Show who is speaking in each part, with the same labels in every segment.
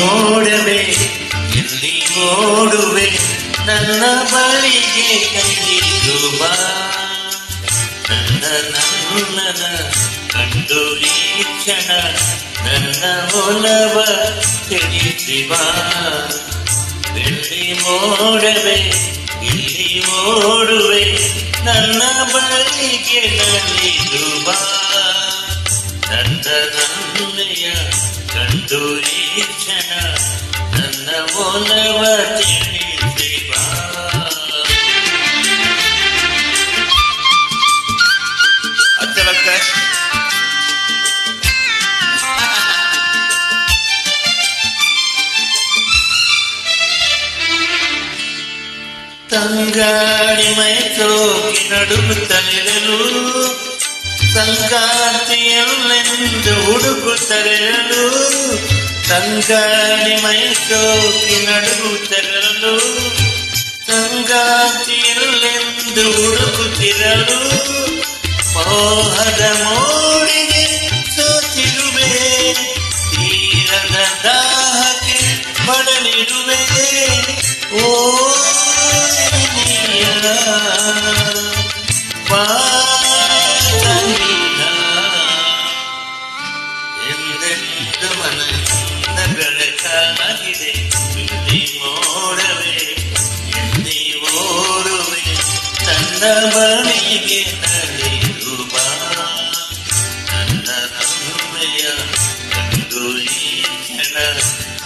Speaker 1: ಮೋಡವೇ ಎಲ್ಲಿ ಓಡುವೆ ನನ್ನ ಬಳಿಗೆ ಕೈಯಿಡು ಬಾ ನನ್ನ ಕಂಡು ಈ ಕ್ಷಣ ನನ್ನ ಒಲವ ತಿಳಿಸಿ ಬಾ ಬೆಳ್ಳಿ ಮೋಡವೇ ಇಲ್ಲಿ ಓಡುವೆ ನನ್ನ ಬಳಿಗೆ ನಲಿದು ಬಾ ನನ್ನಯ ಕಂಡು ಈ ಕ್ಷಣ ನನ್ನ ಒಲವ ತಿಳಿಸಿ ಬಾ ತಂಗಾಳಿ ಮೈ ಸೋಕಿ ನಡುಗುತ್ತಲಿರಲು ಸಂಗಾತಿಯಲ್ಲೆಂದು ಹುಡುಕುತ್ತಲಿರಲು ತಂಗಾಳಿ ಮೈ ಸೋಕಿ ನಡುಗುತ್ತಲಿರಲು ಸಂಗಾತಿಯಲ್ಲೆಂದು ಹುಡುಕುತ್ತಿರಲು ಮೋಹದ ಮೋಡಿಗೆ ಸೋತಿರುವೆ ತೀರದ ದಾಹಕ್ಕೆ ಮಡಲಿರುವೆ ಓ ಎಂದೆಂದು ಮನಸ್ಸಿನ ಬೆಳಕಾಗಿದೆ ಇಲ್ಲಿ ಮೋಡವೇ ಎಲ್ಲಿ ಓಡುವೆ ನನ್ನ ಬಳಿಗೆ ನಲಿದು ಬಾ ನನ್ನ ನಮ್ಮೆಯ ಕಂಡು ಈ ಕ್ಷಣ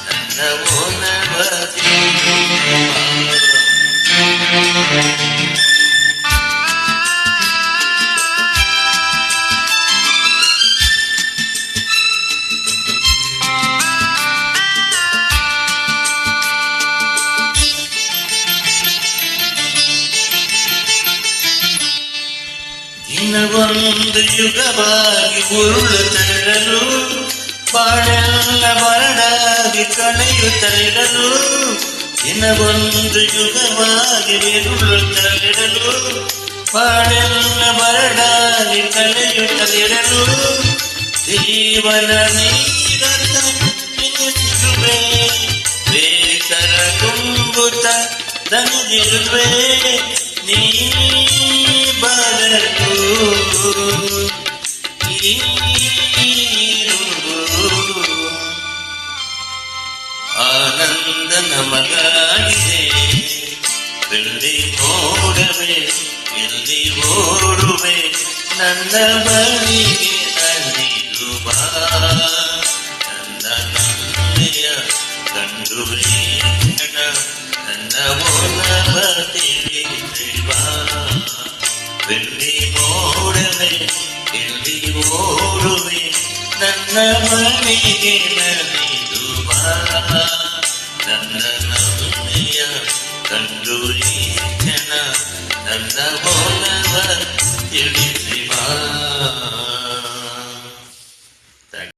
Speaker 1: ನನ್ನ ಒಲವ ದಿನವೊಂದು ಯುಗವಾಗಿ ಉರುಳುತ್ತಿರಲು ಬಾಳೆಲ್ಲ ಬರಡಾಗಿ ಕಳೆಯುತ್ತಿರಲು ದಿನವೊಂದು ಯುಗವಾಗಿ ಉರುಳುತ್ತಿರಲು ಬಾಳೆಲ್ಲ ಬರಡಾಗಿ ಕಳೆಯುತ್ತಿರಲು ಜೀವನ ನೀರನ್ನು ತಿನ್ನಿಸಿರುವೆ ಬೇಸರ ತುಂಬುತ್ತ ದನಿದಿರುವೆ ನೀ ಬರಲು ಆನಂದ ನಮಗಾಗಿದೆ ಬೆಳ್ಳಿ ಮೋಡವೇ ಎಲ್ಲಿ ಓಡುವೆ ನನ್ನ ಬಳಿಗೆ ನಲಿದು ಬಾ ನನ್ನ ನಮ್ಮೆಯ ಕಂಡು ಈ ಕ್ಷಣ ನನ್ನ ಒಲವ ತಿಳಿಸಿ ಬಾ ಬೆಳ್ಳಿ ಮೋಡವೇ ಎಲ್ಲಿ ಓಡುವೆ ನನ್ನ ಬಳಿಗೆ ನಲಿದು ಬಾ ನನ್ನ ನಮ್ಮೆಯ ಕಂಡು ಈ ಕ್ಷಣ ನನ್ನ